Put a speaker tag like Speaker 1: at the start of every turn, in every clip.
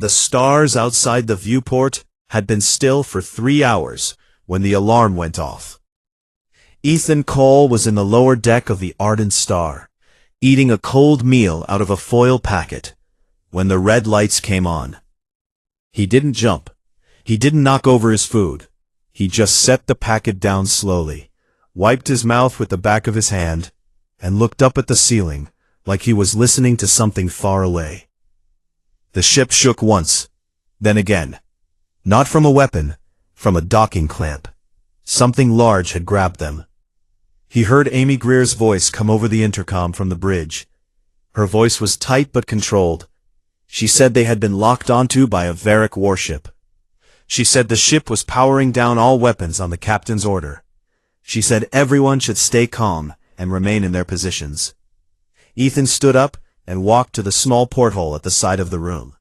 Speaker 1: The stars outside the viewport had been still for 3 hours when the alarm went off. Ethan Cole was in the lower deck of the Ardent Star, eating a cold meal out of a foil packet, when the red lights came on. He didn't jump. He didn't knock over his food. He just set the packet down slowly, wiped his mouth with the back of his hand, and looked up at the ceiling like he was listening to something far away. The ship shook once, then again. Not from a weapon, from a docking clamp. Something large had grabbed them. He heard Amy Greer's voice come over the intercom from the bridge. Her voice was tight but controlled. She said they had been locked onto by a Varric warship. She said the ship was powering down all weapons on the captain's order. She said everyone should stay calm and remain in their positions. Ethan stood up and walked to the small porthole at the side of the room.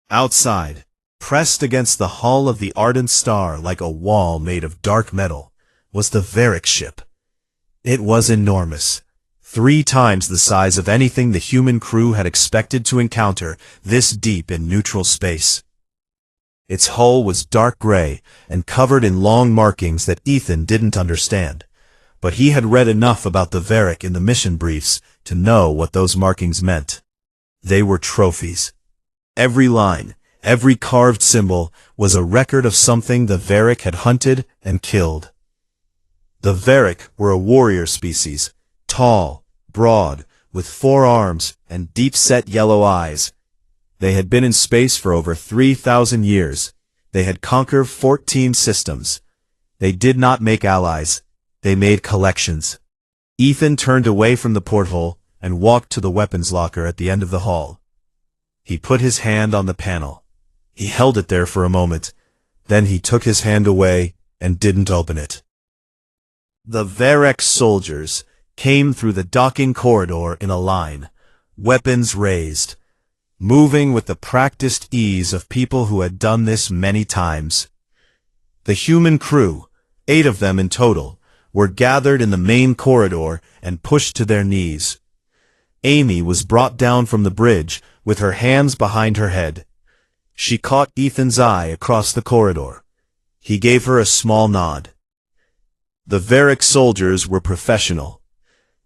Speaker 1: Outside, pressed against the hull of the Ardent Star like a wall made of dark metal, was the Varric ship. It was enormous, 3 times the size of anything the human crew had expected to encounter this deep in neutral space. Its hull was dark gray and covered in long markings that Ethan didn't understand, but he had read enough about the Varric in the mission briefs to know what those markings meant. They were trophies. Every line, every carved symbol was a record of something the Varric had hunted and killed. The Varric were a warrior species, tall, broad, with 4 arms and deep-set yellow eyes. They had been in space for over 3,000 years. They had conquered 14 systems. They did not make allies. They made collections. Ethan turned away from the porthole and walked to the weapons locker at the end of the hall. He put his hand on the panel. He held it there for a moment. Then he took his hand away and didn't open it. The Varric soldiers came through the docking corridor in a line, weapons raised, moving with the practiced ease of people who had done this many times. The human crew, 8 of them in total, were gathered in the main corridor and pushed to their knees. Amy was brought down from the bridge with her hands behind her head. She caught Ethan's eye across the corridor. He gave her a small nod. The Varric soldiers were professional.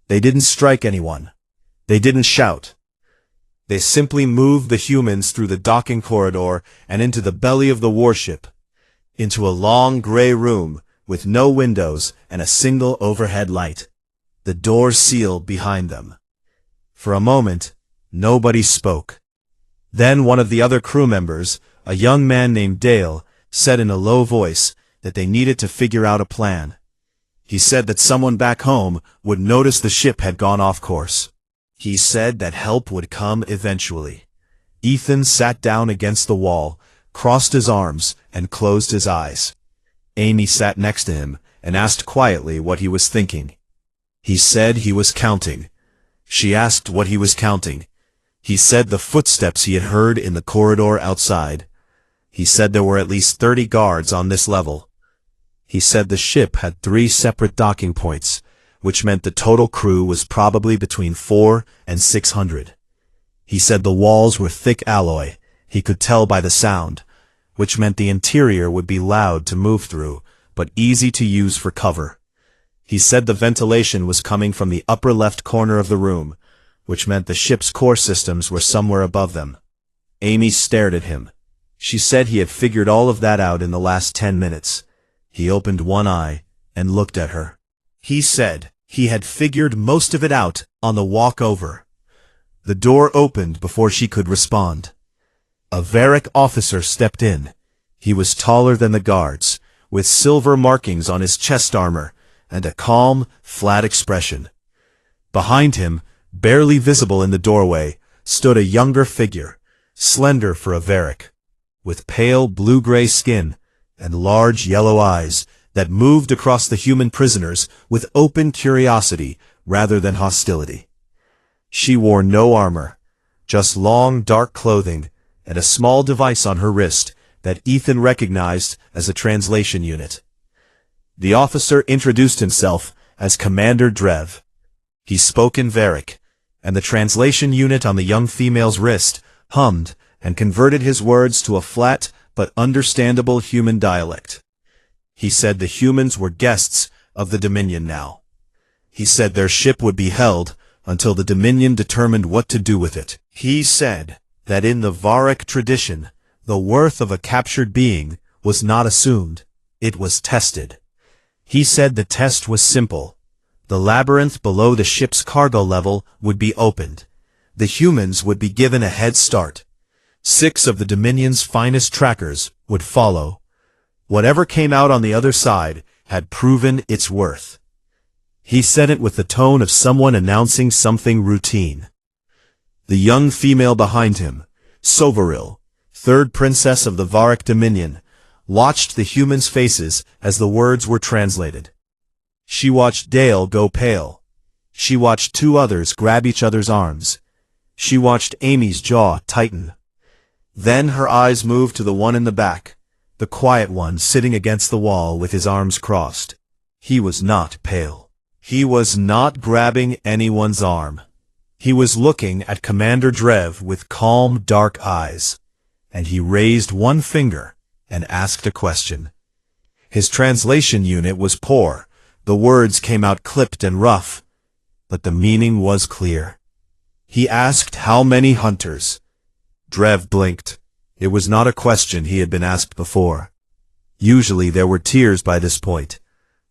Speaker 1: They didn't strike anyone. They didn't shout. They simply moved the humans through the docking corridor and into the belly of the warship, into a long gray room with no windows and a single overhead light. The door sealed behind them. For a moment, nobody spoke. Then one of the other crew members, a young man named Dale, said in a low voice that they needed to figure out a plan. He said that someone back home would notice the ship had gone off course. He said that help would come eventually. Ethan sat down against the wall, crossed his arms, and closed his eyes. Amy sat next to him and asked quietly what he was thinking. He said he was counting. She asked what he was counting. He said the footsteps he had heard in the corridor outside. He said there were at least 30 guards on this level. He said the ship had 3 separate docking points, which meant the total crew was probably between 400 and 600. He said the walls were thick alloy, he could tell by the sound, which meant the interior would be loud to move through, but easy to use for cover. He said the ventilation was coming from the upper left corner of the room, which meant the ship's core systems were somewhere above them. Amy stared at him. She said he had figured all of that out in the last 10 minutes. He opened one eye and looked at her. He said he had figured most of it out on the walk over. The door opened before she could respond. A Varric officer stepped in. He was taller than the guards, with silver markings on his chest armor and a calm, flat expression. Behind him, barely visible in the doorway, stood a younger figure, slender for a Varric, with pale blue-gray skin and large yellow eyes that moved across the human prisoners with open curiosity rather than hostility. She wore no armor, just long, dark clothing and a small device on her wrist that Ethan recognized as a translation unit. The officer introduced himself as Commander Drev. He spoke in Varric, and the translation unit on the young female's wrist hummed and converted his words to a flat but understandable human dialect. He said the humans were guests of the Dominion now. He said their ship would be held until the Dominion determined what to do with it. He said that in the Varric tradition, the worth of a captured being was not assumed, it was tested. He said the test was simple. The labyrinth below the ship's cargo level would be opened. The humans would be given a head start. 6 of the Dominion's finest trackers would follow. Whatever came out on the other side had proven its worth. He said it with the tone of someone announcing something routine. The young female behind him, Sovaril, 3rd princess of the Varric Dominion, watched the humans' faces as the words were translated. She watched Dale go pale. She watched 2 others grab each other's arms. She watched Amy's jaw tighten. Then her eyes moved to the one in the back, the quiet one sitting against the wall with his arms crossed. He was not pale. He was not grabbing anyone's arm. He was looking at Commander Drev with calm, dark eyes, and he raised one finger and asked a question. His translation unit was poor. The words came out clipped and rough, but the meaning was clear. He asked how many hunters. Drev blinked. It was not a question he had been asked before. Usually there were tears by this point.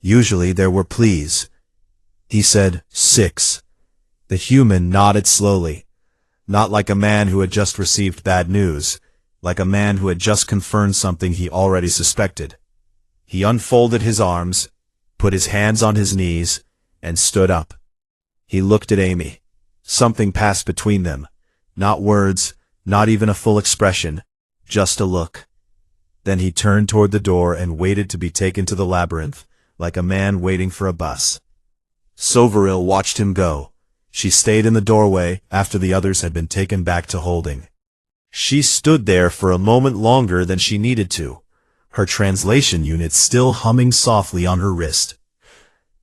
Speaker 1: Usually there were pleas. He said, 6. The human nodded slowly, not like a man who had just received bad news, like a man who had just confirmed something he already suspected. He unfolded his arms, put his hands on his knees, and stood up. He looked at Amy. Something passed between them. Not words, not even a full expression, just a look. Then he turned toward the door and waited to be taken to the labyrinth, like a man waiting for a bus. Sovaril watched him go. She stayed in the doorway after the others had been taken back to holding. She stood there for a moment longer than she needed to, her translation unit still humming softly on her wrist.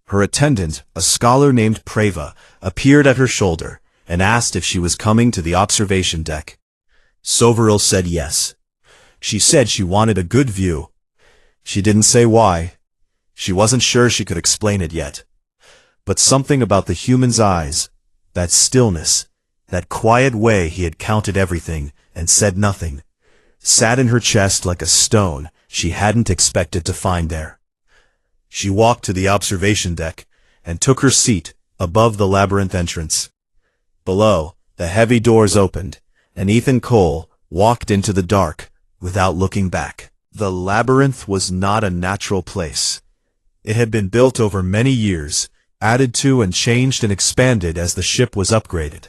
Speaker 1: Her attendant, a scholar named Preva, appeared at her shoulder and asked if she was coming to the observation deck. Sovaril said yes. She said she wanted a good view. She didn't say why. She wasn't sure she could explain it yet. But something about the human's eyes, that stillness, that quiet way he had counted everything and said nothing, sat in her chest like a stone she hadn't expected to find there. She walked to the observation deck and took her seat above the labyrinth entrance. Below, the heavy doors opened, and Ethan Cole walked into the dark without looking back. The labyrinth was not a natural place. It had been built over many years, added to and changed and expanded as the ship was upgraded.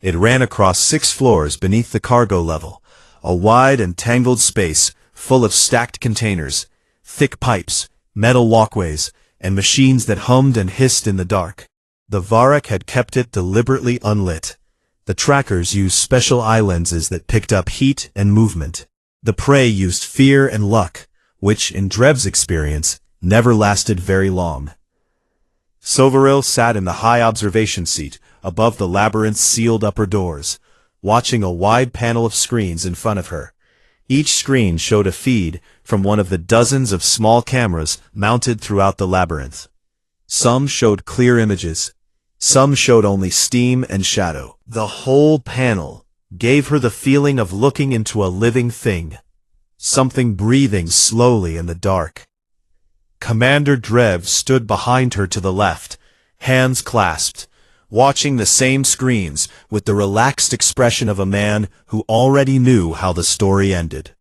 Speaker 1: It ran across 6 floors beneath the cargo level, a wide and tangled space full of stacked containers, thick pipes, metal walkways, and machines that hummed and hissed in the dark. The Varric had kept it deliberately unlit. The trackers used special eye lenses that picked up heat and movement. The prey used fear and luck, which, in Drev's experience, never lasted very long. Sovaril sat in the high observation seat above the labyrinth's sealed upper doors, watching a wide panel of screens in front of her. Each screen showed a feed from one of the dozens of small cameras mounted throughout the labyrinth. Some showed clear images. Some showed only steam and shadow. The whole panel gave her the feeling of looking into a living thing, something breathing slowly in the dark. Commander Drev stood behind her to the left, hands clasped, watching the same screens with the relaxed expression of a man who already knew how the story ended.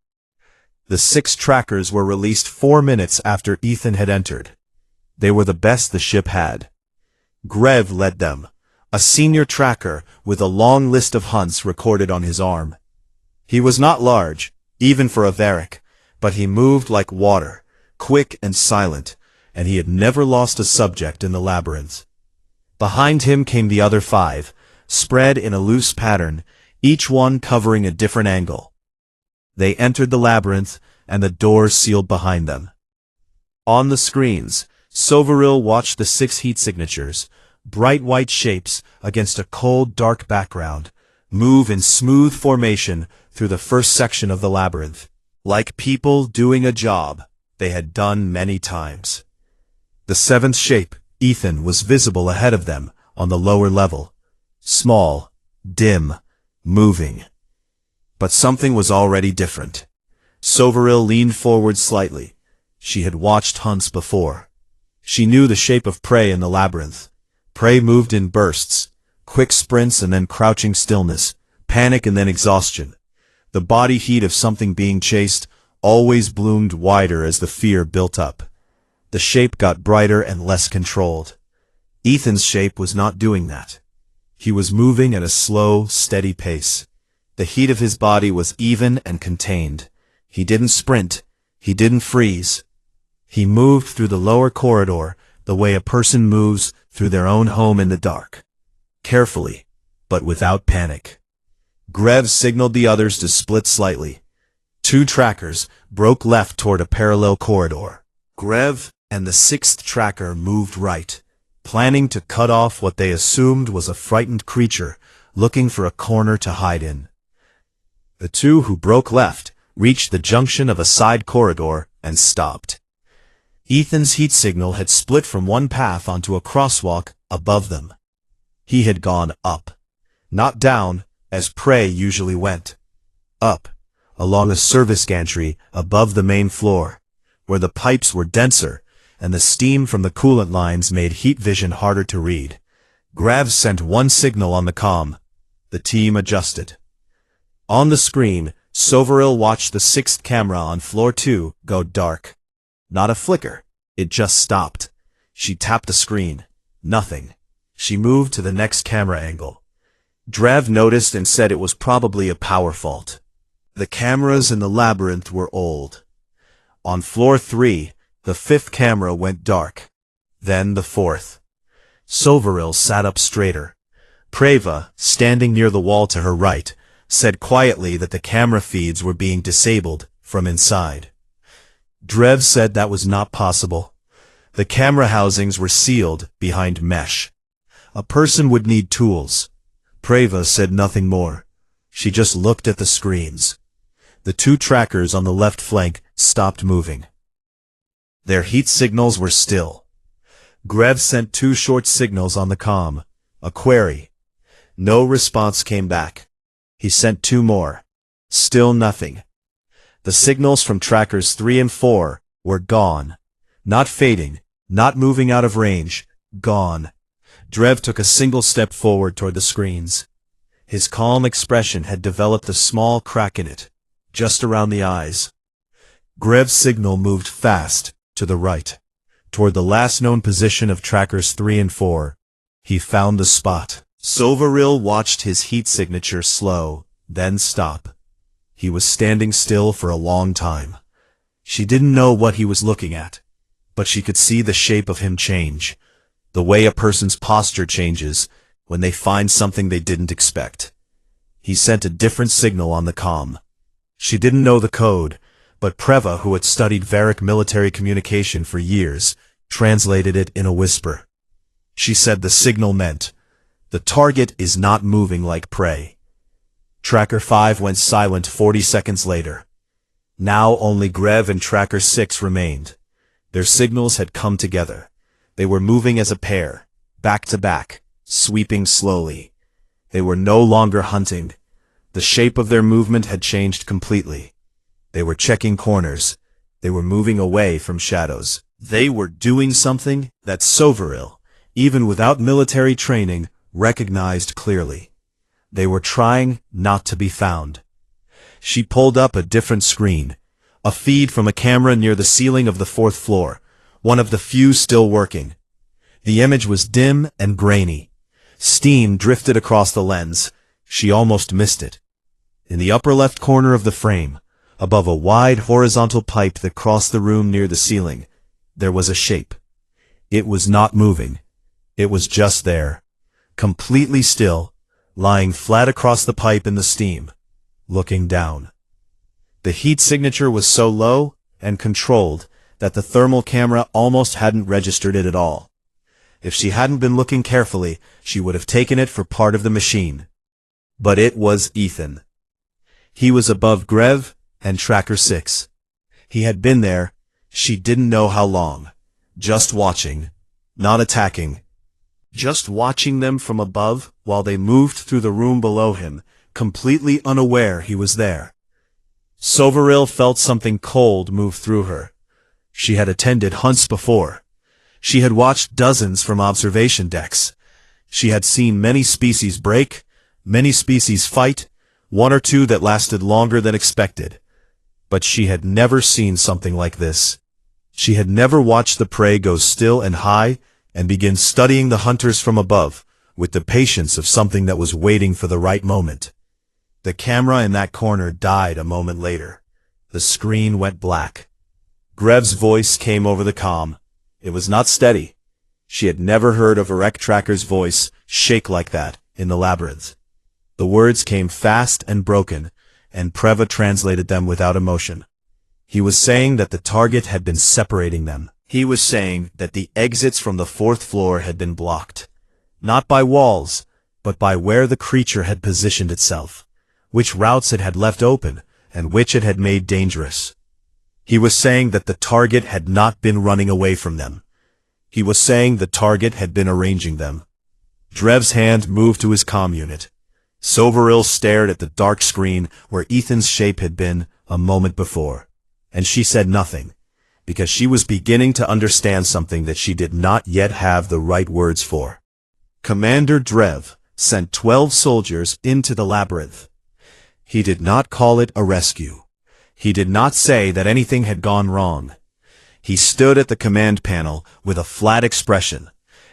Speaker 1: The 6 trackers were released 4 minutes after Ethan had entered. They were the best the ship had. Grev led them, a senior tracker with a long list of hunts recorded on his arm. He was not large, even for a Varric, but he moved like water, quick and silent, and he had never lost a subject in the labyrinth. Behind him came the other 5, spread in a loose pattern, each one covering a different angle. They entered the labyrinth, and the doors sealed behind them. On the screens, Sovaril watched the 6 heat signatures, bright white shapes against a cold, dark background, move in smooth formation through the first section of the labyrinth, like people doing a job they had done many times. The seventh shape, Ethan, was visible ahead of them on the lower level. Small, dim, moving. But something was already different. Soveril leaned forward slightly. She had watched hunts before. She knew the shape of prey in the labyrinth. Prey moved in bursts, quick sprints and then crouching stillness, panic and then exhaustion. The body heat of something being chased always bloomed wider as the fear built up. The shape got brighter and less controlled. Ethan's shape was not doing that. He was moving at a slow, steady pace. The heat of his body was even and contained. He didn't sprint. He didn't freeze. He moved through the lower corridor the way a person moves through their own home in the dark. Carefully, but without panic. Grev signaled the others to split slightly. Two trackers broke left toward a parallel corridor. Grev and the sixth tracker moved right, planning to cut off what they assumed was a frightened creature looking for a corner to hide in. The two who broke left reached the junction of a side corridor and stopped. Ethan's heat signal had split from one path onto a crosswalk above them. He had gone up, not down, as prey usually went. Up, along a service gantry above the main floor, where the pipes were denser and the steam from the coolant lines made heat vision harder to read. Grav sent one signal on the comm. The team adjusted. On the screen, Soveril watched the sixth camera on floor 2 go dark. Not a flicker. It just stopped. She tapped the screen. Nothing. She moved to the next camera angle. Drav noticed and said it was probably a power fault. The cameras in the labyrinth were old. On floor 3, the fifth camera went dark. Then the fourth. Soveril sat up straighter. Preva, standing near the wall to her right, said quietly that the camera feeds were being disabled from inside. Drev said that was not possible. The camera housings were sealed behind mesh. A person would need tools. Preva said nothing more. She just looked at the screens. The two trackers on the left flank stopped moving. Their heat signals were still. Grev sent 2 short signals on the comm. A query. No response came back. He sent 2 more. Still nothing. The signals from trackers 3 and 4 were gone. Not fading, not moving out of range, gone. Drev took a single step forward toward the screens. His calm expression had developed a small crack in it, just around the eyes. Grev's signal moved fast to the right, toward the last known position of trackers 3 and 4. He found the spot. Soveril watched his heat signature slow, then stop. He was standing still for a long time. She didn't know what he was looking at, but she could see the shape of him change, the way a person's posture changes when they find something they didn't expect. He sent a different signal on the comm. She didn't know the code, but Preva, who had studied Varic military communication for years, translated it in a whisper. She said the signal meant, "The target is not moving like prey." Tracker 5 went silent 40 seconds later. Now only Grev and Tracker 6 remained. Their signals had come together. They were moving as a pair, back to back, sweeping slowly. They were no longer hunting. The shape of their movement had changed completely. They were checking corners. They were moving away from shadows. They were doing something that Soveril, even without military training, recognized clearly. They were trying not to be found. She pulled up a different screen, a feed from a camera near the ceiling of the 4th floor, one of the few still working. The image was dim and grainy. Steam drifted across the lens. She almost missed it. In the upper left corner of the frame, above a wide horizontal pipe that crossed the room near the ceiling, there was a shape. It was not moving. It was just there, completely still, lying flat across the pipe in the steam, looking down. The heat signature was so low and controlled that the thermal camera almost hadn't registered it at all. If she hadn't been looking carefully, she would have taken it for part of the machine. But it was Ethan. He was above Grev and Tracker 6. He had been there, she didn't know how long. Just watching. Not attacking. Just watching them from above while they moved through the room below him, completely unaware he was there. Soveril felt something cold move through her. She had attended hunts before. She had watched dozens from observation decks. She had seen many species break, many species fight, one or two that lasted longer than expected. But she had never seen something like this. She had never watched the prey go still and high and begin studying the hunters from above with the patience of something that was waiting for the right moment. The camera in that corner died a moment later. The screen went black. Grev's voice came over the comm. It was not steady. She had never heard of Erect Tracker's voice shake like that in the labyrinth. The words came fast and broken, and Preva translated them without emotion. He was saying that the target had been separating them. He was saying that the exits from the 4th floor had been blocked. Not by walls, but by where the creature had positioned itself, which routes it had left open, and which it had made dangerous. He was saying that the target had not been running away from them. He was saying the target had been arranging them. Drev's hand moved to his comm unit. Soveril stared at the dark screen where Ethan's shape had been a moment before, and she said nothing, because she was beginning to understand something that she did not yet have the right words for. Commander Drev sent 12 soldiers into the labyrinth. He did not call it a rescue. He did not say that anything had gone wrong. He stood at the command panel with a flat expression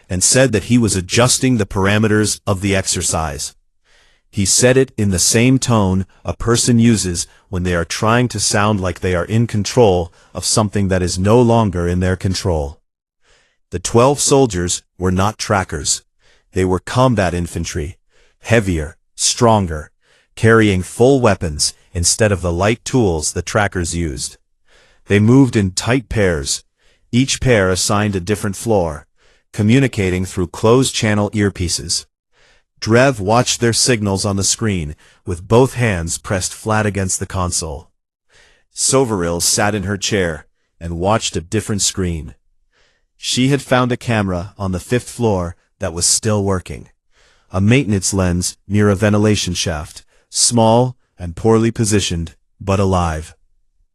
Speaker 1: and said that he was adjusting the parameters of the exercise. He said it in the same tone a person uses when they are trying to sound like they are in control of something that is no longer in their control. The 12 soldiers were not trackers. They were combat infantry, heavier, stronger, carrying full weapons instead of the light tools the trackers used. They moved in tight pairs, each pair assigned a different floor, communicating through closed-channel earpieces. Drev watched their signals on the screen, with both hands pressed flat against the console. Soveril sat in her chair and watched a different screen. She had found a camera on the 5th floor that was still working. A maintenance lens near a ventilation shaft, small and poorly positioned, but alive.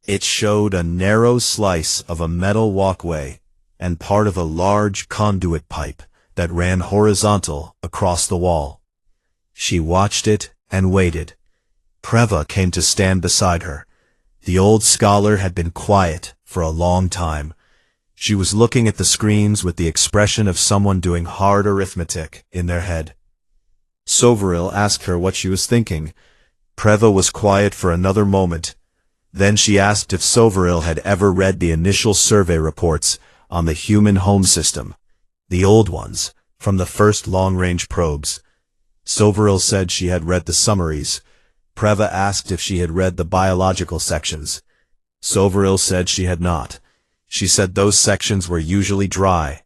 Speaker 1: It showed a narrow slice of a metal walkway and part of a large conduit pipe that ran horizontal across the wall. She watched it and waited. Preva came to stand beside her. The old scholar had been quiet for a long time. She was looking at the screens with the expression of someone doing hard arithmetic in their head. Soveril asked her what she was thinking. Preva was quiet for another moment. Then she asked if Soveril had ever read the initial survey reports on the human home system, the old ones, from the first long-range probes. Soveril said she had read the summaries. Preva asked if she had read the biological sections. Soveril said she had not. She said those sections were usually dry.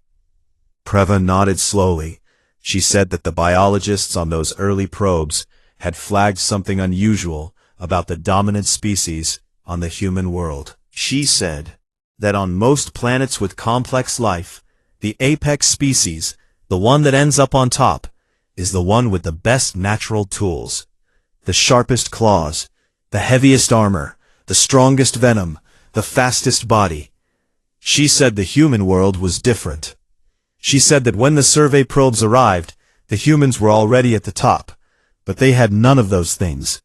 Speaker 1: Preva nodded slowly. She said that the biologists on those early probes had flagged something unusual about the dominant species on the human world. She said that on most planets with complex life, the apex species, the one that ends up on top, is the one with the best natural tools, the sharpest claws, the heaviest armor, the strongest venom, the fastest body. She said the human world was different. She said that when the survey probes arrived, the humans were already at the top, but they had none of those things.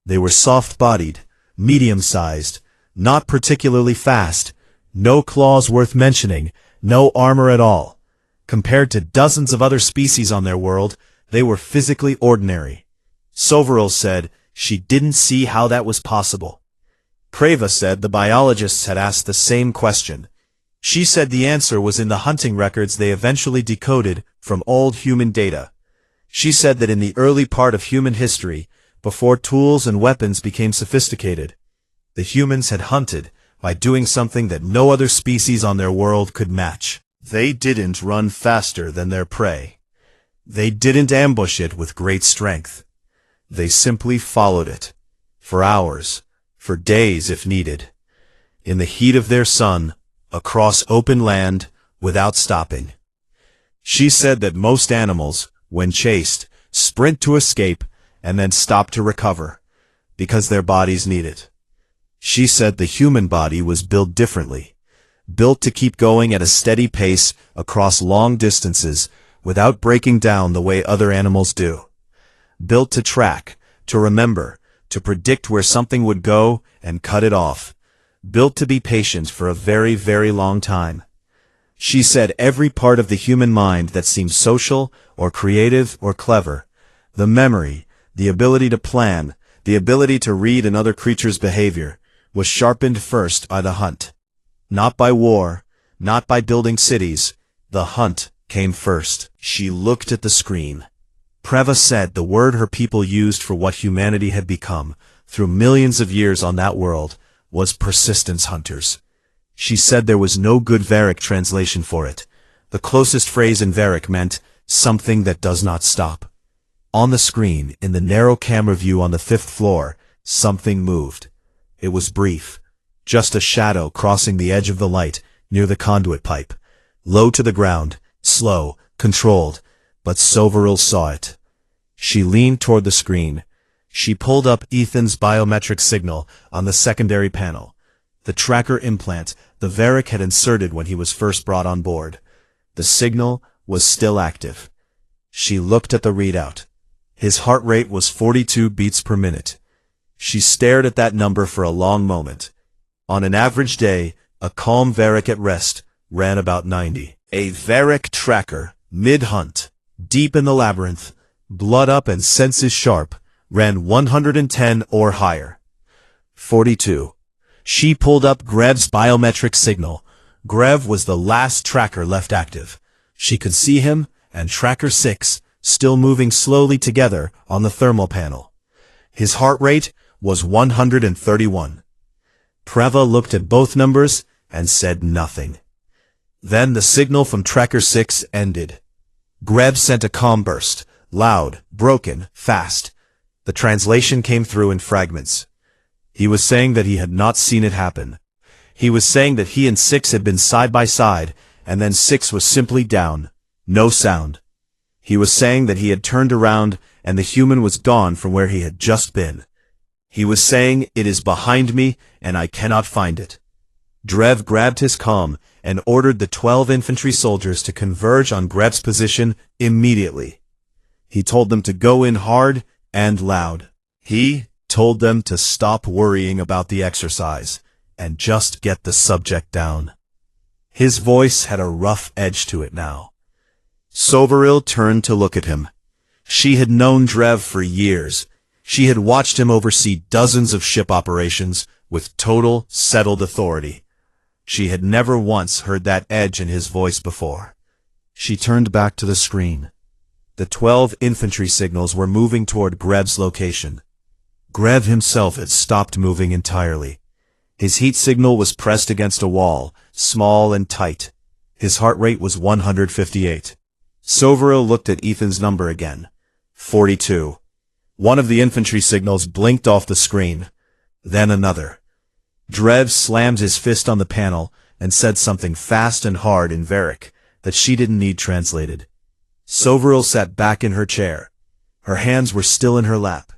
Speaker 1: They were soft-bodied, medium-sized, not particularly fast, no claws worth mentioning, no armor at all. Compared to dozens of other species on their world, they were physically ordinary. Soveril said she didn't see how that was possible. Preva said the biologists had asked the same question. She said the answer was in the hunting records they eventually decoded from old human data. She said that in the early part of human history, before tools and weapons became sophisticated, the humans had hunted by doing something that no other species on their world could match. They didn't run faster than their prey. They didn't ambush it with great strength. They simply followed it. for hours, for days if needed, in the heat of their sun, across open land, without stopping. She said that most animals, when chased, sprint to escape and then stop to recover, because their bodies need it. She said the human body was built differently, built to keep going at a steady pace across long distances without breaking down the way other animals do. Built to track, to remember, to predict where something would go and cut it off. Built to be patient for a very, very long time. She said every part of the human mind that seems social or creative or clever, the memory, the ability to plan, the ability to read another creature's behavior, was sharpened first by the hunt. Not by war, not by building cities, the hunt came first. She looked at the screen. Preva said the word her people used for what humanity had become, through millions of years on that world, was persistence hunters. She said there was no good Varick translation for it. The closest phrase in Varick meant, something that does not stop. On the screen, in the narrow camera view on the 5th floor, something moved. It was brief. Just a shadow crossing the edge of the light, near the conduit pipe. Low to the ground, slow, controlled, but Soveril saw it. She leaned toward the screen. She pulled up Ethan's biometric signal on the secondary panel. The tracker implant the Varick had inserted when he was first brought on board. The signal was still active. She looked at the readout. His heart rate was 42 beats per minute. She stared at that number for a long moment. On an average day, a calm Varick at rest ran about 90. A Varick tracker, mid-hunt, deep in the labyrinth, blood up and senses sharp, ran 110 or higher. 42. She pulled up Grev's biometric signal. Grev was the last tracker left active. She could see him and Tracker 6 still moving slowly together on the thermal panel. His heart rate was 131. Preva looked at both numbers and said nothing. Then the signal from Tracker 6 ended. Grev sent a comm burst, loud, broken, fast. The translation came through in fragments. He was saying that he had not seen it happen. He was saying that he and 6 had been side by side, and then 6 was simply down. No sound. He was saying that he had turned around, and the human was gone from where he had just been. He was saying, "It is behind me, and I cannot find it." Drev grabbed his comm and ordered the 12 infantry soldiers to converge on Grev's position immediately. He told them to go in hard and loud. He told them to stop worrying about the exercise and just get the subject down. His voice had a rough edge to it now. Soveril turned to look at him. She had known Drev for years. She had watched him oversee dozens of ship operations with total, settled authority. She had never once heard that edge in his voice before. She turned back to the screen. The 12 infantry signals were moving toward Grev's location. Grev himself had stopped moving entirely. His heat signal was pressed against a wall, small and tight. His heart rate was 158. Soveril looked at Ethan's number again. 42. One of the infantry signals blinked off the screen. Then another. Drev slammed his fist on the panel and said something fast and hard in Varick that she didn't need translated. Soveril sat back in her chair. Her hands were still in her lap.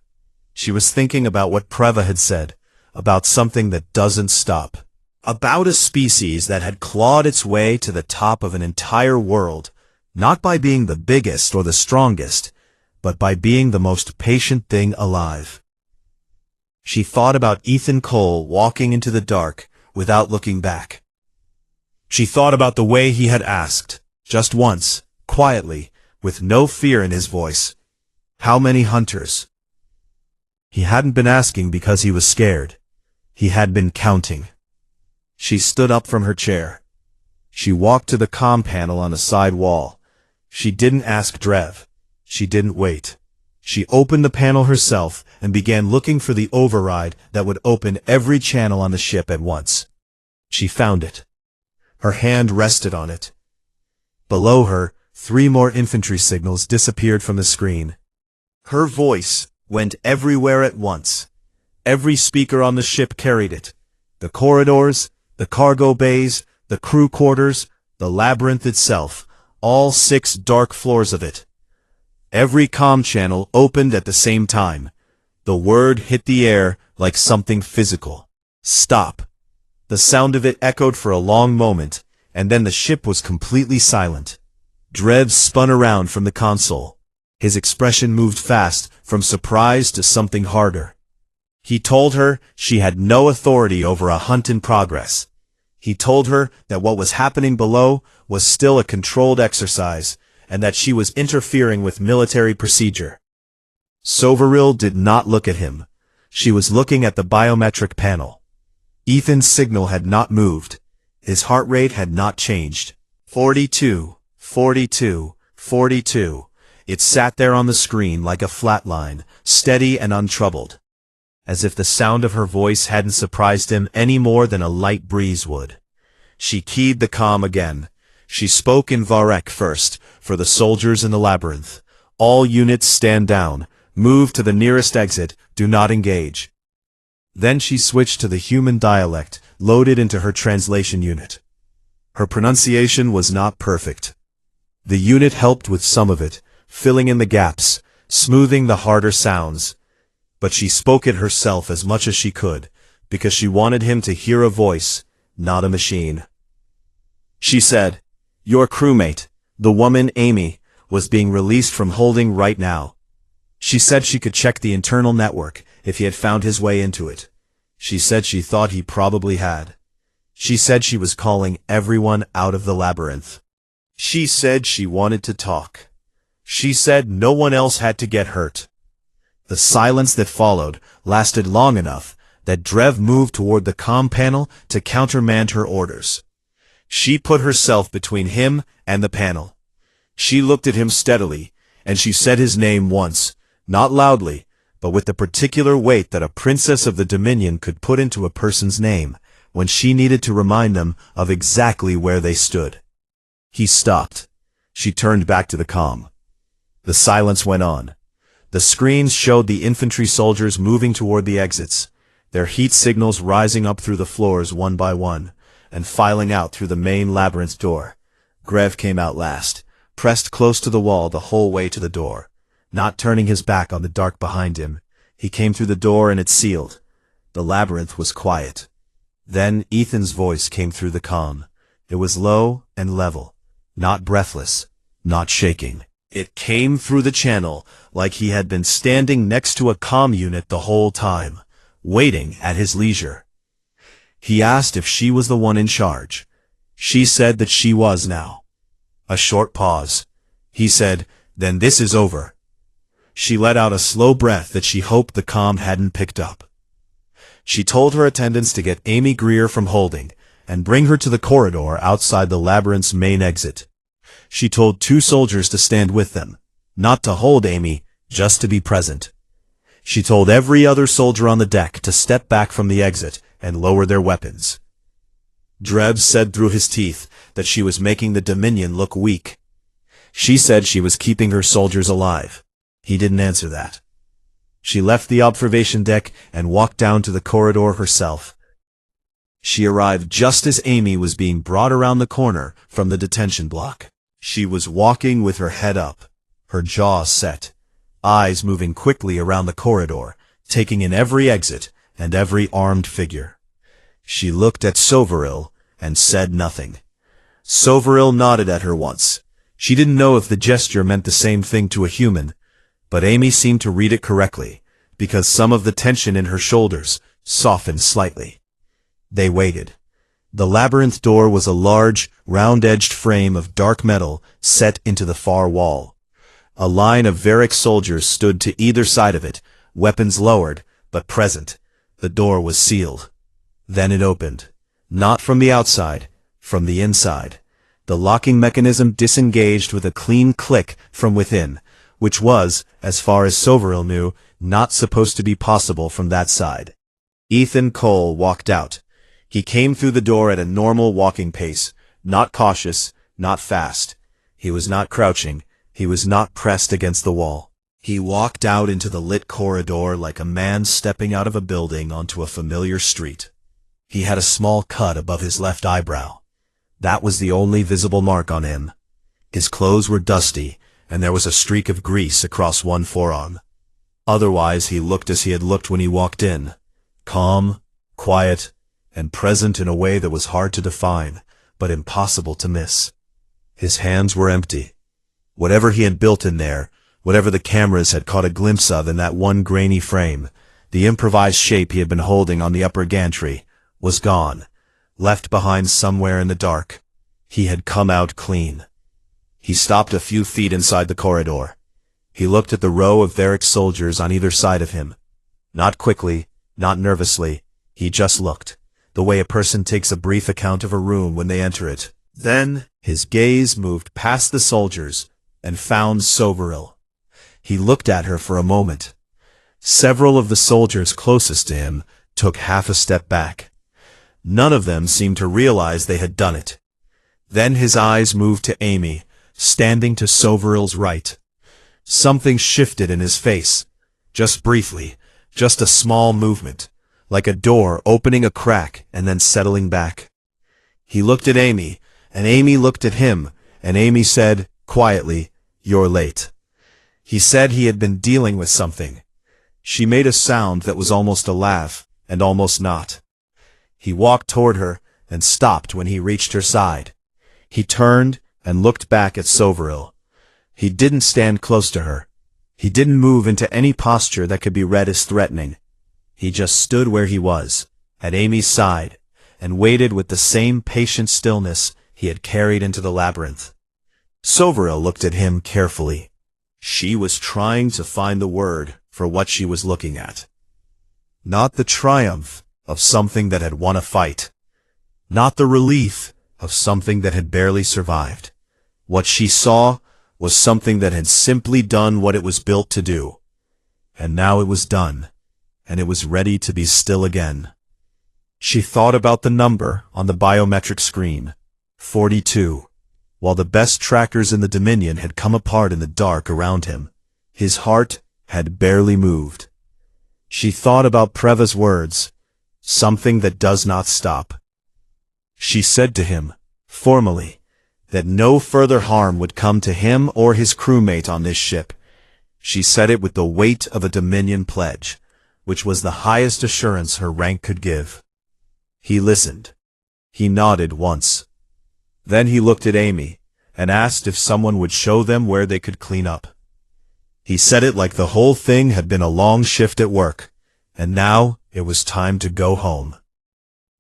Speaker 1: She was thinking about what Preva had said, about something that doesn't stop. About a species that had clawed its way to the top of an entire world, not by being the biggest or the strongest, but by being the most patient thing alive. She thought about Ethan Cole walking into the dark without looking back. She thought about the way he had asked, just once, quietly, with no fear in his voice, "How many hunters?" He hadn't been asking because he was scared. He had been counting. She stood up from her chair. She walked to the comm panel on the side wall. She didn't ask Drev. She didn't wait. She opened the panel herself and began looking for the override that would open every channel on the ship at once. She found it. Her hand rested on it. Below her, 3 more infantry signals disappeared from the screen. Her voice went everywhere at once. Every speaker on the ship carried it. The corridors, the cargo bays, the crew quarters, the labyrinth itself, all 6 dark floors of it. Every comm channel opened at the same time. The word hit the air like something physical. Stop. The sound of it echoed for a long moment, and then the ship was completely silent. Drev spun around from the console. His expression moved fast from surprise to something harder. He told her she had no authority over a hunt in progress. He told her that what was happening below was still a controlled exercise, and that she was interfering with military procedure. Soveril did not look at him. She was looking at the biometric panel. Ethan's signal had not moved. His heart rate had not changed. 42, 42, 42. It sat there on the screen like a flat line, steady and untroubled. As if the sound of her voice hadn't surprised him any more than a light breeze would. She keyed the comm again. She spoke in Varek first, for the soldiers in the labyrinth. All units stand down. Move to the nearest exit. Do not engage. Then she switched to the human dialect, loaded into her translation unit. Her pronunciation was not perfect. The unit helped with some of it, filling in the gaps, smoothing the harder sounds. But she spoke it herself as much as she could, because she wanted him to hear a voice, not a machine. She said, "Your crewmate, the woman Amy, was being released from holding right now. She said she could check the internal network if he had found his way into it. She said she thought he probably had. She said she was calling everyone out of the labyrinth. She said she wanted to talk. She said no one else had to get hurt." The silence that followed lasted long enough that Drev moved toward the comm panel to countermand her orders. She put herself between him and the panel. She looked at him steadily, and she said his name once, not loudly, but with the particular weight that a princess of the Dominion could put into a person's name when she needed to remind them of exactly where they stood. He stopped. She turned back to the comm. The silence went on. The screens showed the infantry soldiers moving toward the exits, their heat signals rising up through the floors one by one, and filing out through the main labyrinth door. Grev came out last, pressed close to the wall the whole way to the door, not turning his back on the dark behind him. He came through the door and it sealed. The labyrinth was quiet. Then Ethan's voice came through the comm. It was low and level, not breathless, not shaking. It came through the channel like he had been standing next to a comm unit the whole time, waiting at his leisure. He asked if she was the one in charge. She said that she was now. A short pause. He said, "Then this is over." She let out a slow breath that she hoped the comm hadn't picked up. She told her attendants to get Amy Greer from holding and bring her to the corridor outside the labyrinth's main exit. She told 2 soldiers to stand with them, not to hold Amy, just to be present. She told every other soldier on the deck to step back from the exit and lower their weapons. Drev said through his teeth that she was making the Dominion look weak. She said she was keeping her soldiers alive. He didn't answer that. She left the observation deck and walked down to the corridor herself. She arrived just as Amy was being brought around the corner from the detention block. She was walking with her head up, her jaw set, eyes moving quickly around the corridor, taking in every exit and every armed figure. She looked at Soveril and said nothing. Soveril nodded at her once. She didn't know if the gesture meant the same thing to a human, but Amy seemed to read it correctly, because some of the tension in her shoulders softened slightly. They waited. The labyrinth door was a large, round-edged frame of dark metal set into the far wall. A line of Varric soldiers stood to either side of it, weapons lowered, but present. The door was sealed. Then it opened. Not from the outside, from the inside. The locking mechanism disengaged with a clean click from within, which was, as far as Soveril knew, not supposed to be possible from that side. Ethan Cole walked out. He came through the door at a normal walking pace, not cautious, not fast. He was not crouching. He was not pressed against the wall. He walked out into the lit corridor like a man stepping out of a building onto a familiar street. He had a small cut above his left eyebrow. That was the only visible mark on him. His clothes were dusty, and there was a streak of grease across one forearm. Otherwise, he looked as he had looked when he walked in, calm, quiet, and present in a way that was hard to define, but impossible to miss. His hands were empty. Whatever he had built in there, whatever the cameras had caught a glimpse of in that one grainy frame, the improvised shape he had been holding on the upper gantry, was gone, left behind somewhere in the dark. He had come out clean. He stopped a few feet inside the corridor. He looked at the row of Varric soldiers on either side of him. Not quickly, not nervously, he just looked, the way a person takes a brief account of a room when they enter it. Then, his gaze moved past the soldiers and found Soveril. He looked at her for a moment. Several of the soldiers closest to him took half a step back. None of them seemed to realize they had done it. Then his eyes moved to Amy, standing to Soveril's right. Something shifted in his face. Just briefly, just a small movement, like a door opening a crack and then settling back. He looked at Amy, and Amy looked at him, and Amy said, quietly, "You're late." He said he had been dealing with something. She made a sound that was almost a laugh, and almost not. He walked toward her, and stopped when he reached her side. He turned and looked back at Soveril. He didn't stand close to her. He didn't move into any posture that could be read as threatening. He just stood where he was, at Amy's side, and waited with the same patient stillness he had carried into the labyrinth. Soveril looked at him carefully. She was trying to find the word for what she was looking at. Not the triumph of something that had won a fight. Not the relief of something that had barely survived. What she saw was something that had simply done what it was built to do. And now it was done, and it was ready to be still again. She thought about the number on the biometric screen, 42. While the best trackers in the Dominion had come apart in the dark around him, his heart had barely moved. She thought about Preva's words, something that does not stop. She said to him, formally, that no further harm would come to him or his crewmate on this ship. She said it with the weight of a Dominion pledge, which was the highest assurance her rank could give. He listened. He nodded once. Then he looked at Amy, and asked if someone would show them where they could clean up. He said it like the whole thing had been a long shift at work, and now it was time to go home.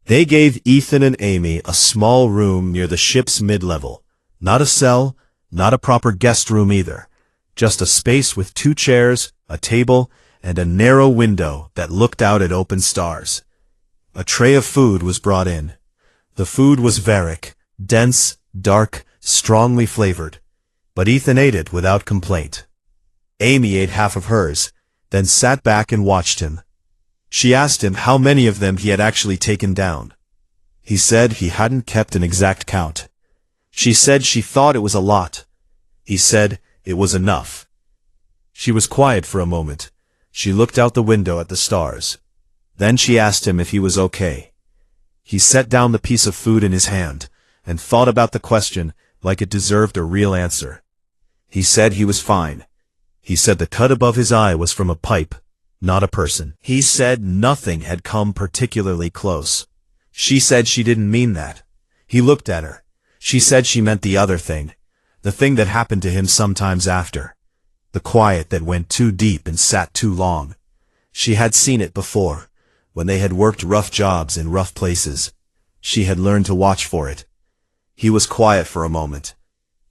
Speaker 1: They gave Ethan and Amy a small room near the ship's mid-level. Not a cell, not a proper guest room either. Just a space with 2 chairs, a table, and a narrow window that looked out at open stars. A tray of food was brought in. The food was Varric, dense, dark, strongly flavored. But Ethan ate it without complaint. Amy ate half of hers, then sat back and watched him. She asked him how many of them he had actually taken down. He said he hadn't kept an exact count. She said she thought it was a lot. He said it was enough. She was quiet for a moment. She looked out the window at the stars. Then she asked him if he was okay. He set down the piece of food in his hand, and thought about the question like it deserved a real answer. He said he was fine. He said the cut above his eye was from a pipe, not a person. He said nothing had come particularly close. She said she didn't mean that. He looked at her. She said she meant the other thing, the thing that happened to him sometimes after. The quiet that went too deep and sat too long. She had seen it before, when they had worked rough jobs in rough places. She had learned to watch for it. He was quiet for a moment.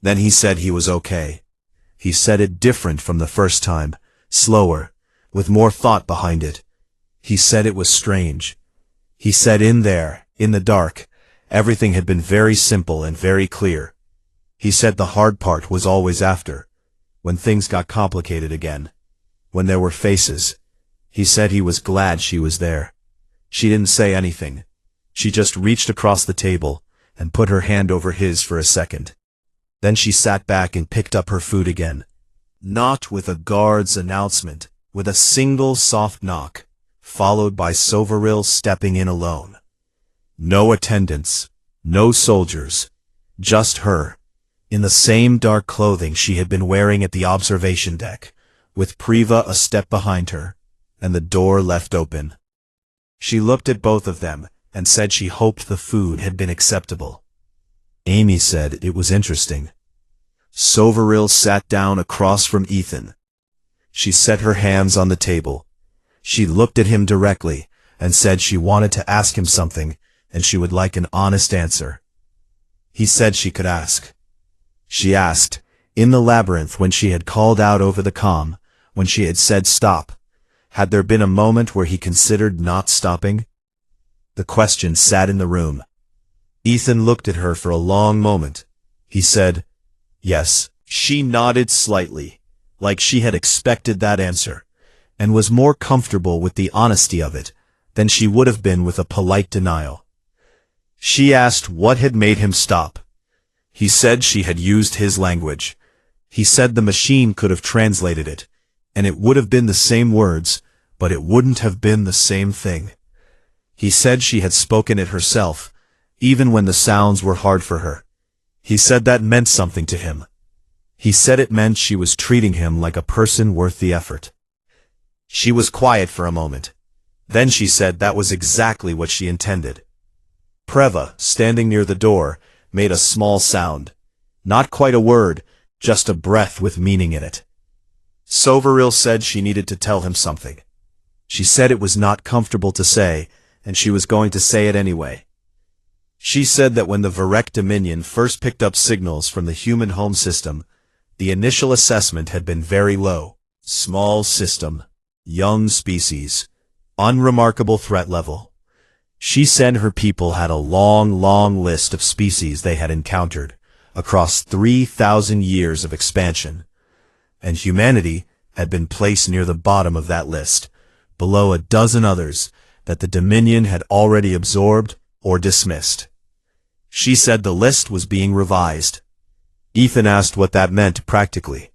Speaker 1: Then he said he was okay. He said it different from the first time, slower, with more thought behind it. He said it was strange. He said in there, in the dark, everything had been very simple and very clear. He said the hard part was always after, when things got complicated again, when there were faces. He said he was glad she was there. She didn't say anything. She just reached across the table and put her hand over his for a second. Then she sat back and picked up her food again. Not with a guard's announcement, with a single soft knock, followed by Soveril stepping in alone. No attendants, no soldiers, just her, in the same dark clothing she had been wearing at the observation deck, with Priva a step behind her, and the door left open. She looked at both of them, and said she hoped the food had been acceptable. Amy said it was interesting. Soveril sat down across from Ethan. She set her hands on the table. She looked at him directly, and said she wanted to ask him something, and she would like an honest answer. He said she could ask. She asked, in the labyrinth when she had called out over the comm, when she had said stop, had there been a moment where he considered not stopping? The question sat in the room. Ethan looked at her for a long moment. He said, yes. She nodded slightly, like she had expected that answer, and was more comfortable with the honesty of it than she would have been with a polite denial. She asked what had made him stop. He said she had used his language. He said the machine could have translated it, and it would have been the same words, but it wouldn't have been the same thing. He said she had spoken it herself, even when the sounds were hard for her. He said that meant something to him. He said it meant she was treating him like a person worth the effort. She was quiet for a moment. Then she said that was exactly what she intended. Preva, standing near the door, made a small sound. Not quite a word, just a breath with meaning in it. Soveril said she needed to tell him something. She said it was not comfortable to say, and she was going to say it anyway. She said that when the Varek Dominion first picked up signals from the human home system, the initial assessment had been very low. Small system, young species, unremarkable threat level. She said her people had a long list of species they had encountered across 3,000 years of expansion, and humanity had been placed near the bottom of that list, below a dozen others that the Dominion had already absorbed or dismissed. She said the list was being revised. Ethan asked what that meant practically.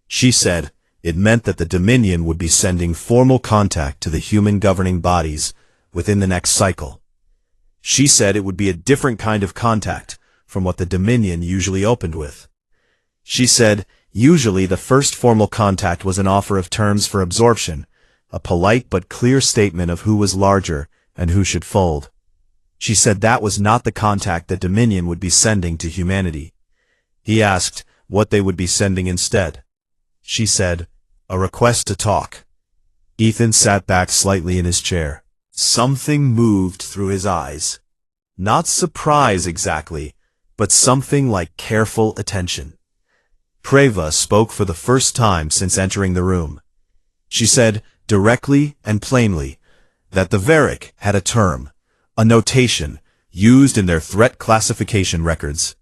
Speaker 1: She said it meant that the Dominion would be sending formal contact to the human governing bodies within the next cycle. She said it would be a different kind of contact from what the Dominion usually opened with. She said usually the first formal contact was an offer of terms for absorption, a polite but clear statement of who was larger and who should fold. She said that was not the contact that Dominion would be sending to humanity. He asked what they would be sending instead. She said, a request to talk. Ethan sat back slightly in his chair. Something moved through his eyes. Not surprise exactly, but something like careful attention. Preva spoke for the first time since entering the room. She said, directly and plainly, that the Varek had a term, a notation, used in their threat classification records.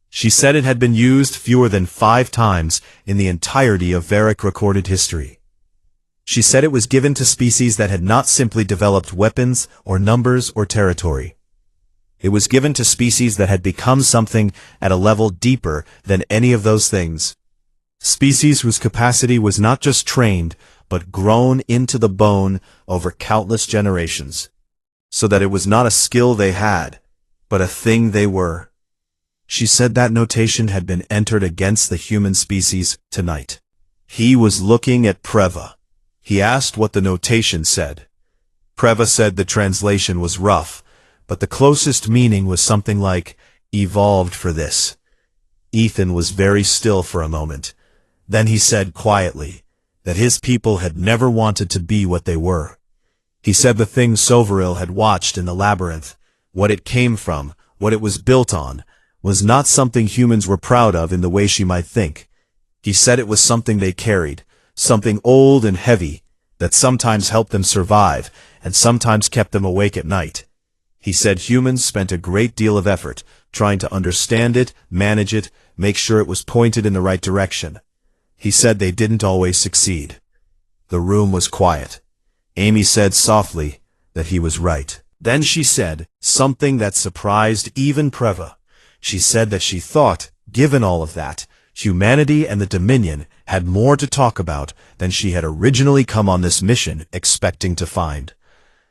Speaker 1: She said it had been used fewer than 5 times in the entirety of Varek recorded history. She said it was given to species that had not simply developed weapons or numbers or territory. It was given to species that had become something at a level deeper than any of those things. Species whose capacity was not just trained, but grown into the bone over countless generations, so that it was not a skill they had, but a thing they were. She said that notation had been entered against the human species tonight. He was looking at Preva. He asked what the notation said. Preva said the translation was rough, but the closest meaning was something like, evolved for this. Ethan was very still for a moment. Then he said quietly that his people had never wanted to be what they were. He said the thing Soveril had watched in the labyrinth, what it came from, what it was built on, was not something humans were proud of in the way she might think. He said it was something they carried, something old and heavy, that sometimes helped them survive and sometimes kept them awake at night. He said humans spent a great deal of effort trying to understand it, manage it, make sure it was pointed in the right direction. He said they didn't always succeed. The room was quiet. Amy said softly that he was right. Then she said something that surprised even Preva. She said that she thought, given all of that, Humanity and the Dominion had more to talk about than she had originally come on this mission expecting to find.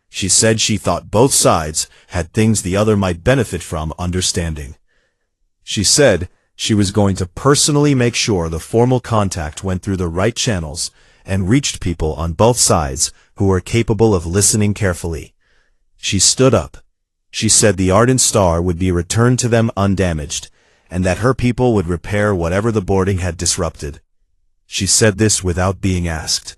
Speaker 1: She said she thought both sides had things the other might benefit from understanding. She said she was going to personally make sure the formal contact went through the right channels and reached people on both sides who were capable of listening carefully. She stood up. She said the Ardent Star would be returned to them undamaged, and that her people would repair whatever the boarding had disrupted. She said this without being asked.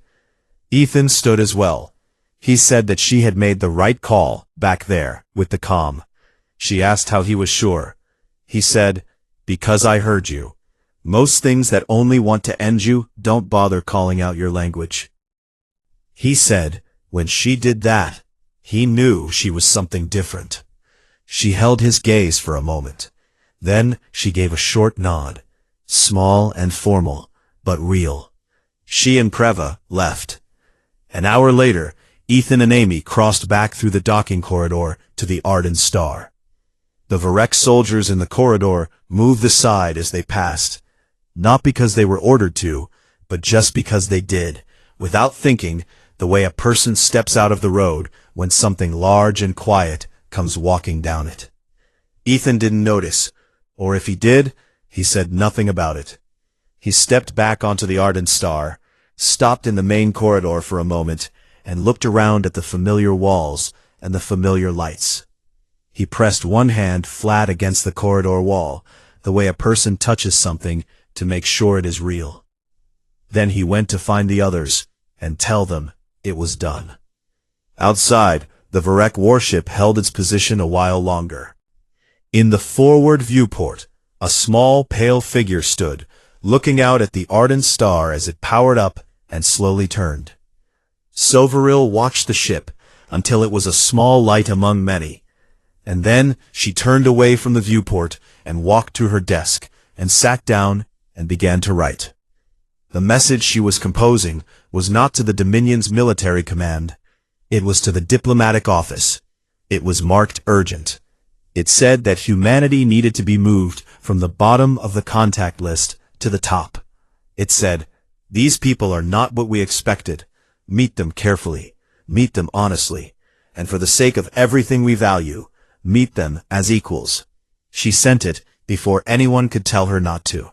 Speaker 1: Ethan stood as well. He said that she had made the right call back there with the comm. She asked how he was sure. He said, "Because I heard you. Most things that only want to end you don't bother calling out your language." He said, when she did that, he knew she was something different. She held his gaze for a moment. Then she gave a short nod, small and formal, but real. She and Preva left. An hour later, Ethan and Amy crossed back through the docking corridor to the Ardent Star. The Varek soldiers in the corridor moved aside as they passed, not because they were ordered to, but just because they did, without thinking, the way a person steps out of the road when something large and quiet comes walking down it. Ethan didn't notice, or if he did, he said nothing about it. He stepped back onto the Ardent Star, stopped in the main corridor for a moment, and looked around at the familiar walls and the familiar lights. He pressed one hand flat against the corridor wall, the way a person touches something to make sure it is real. Then he went to find the others and tell them it was done. Outside, the Varek warship held its position a while longer. In the forward viewport, a small, pale figure stood, looking out at the Ardent Star as it powered up and slowly turned. Soveril watched the ship until it was a small light among many, and then she turned away from the viewport and walked to her desk and sat down and began to write. The message she was composing was not to the Dominion's military command. It was to the diplomatic office. It was marked urgent. It said that humanity needed to be moved from the bottom of the contact list to the top. It said, "These people are not what we expected. Meet them carefully. Meet them honestly. And for the sake of everything we value, meet them as equals." She sent it before anyone could tell her not to.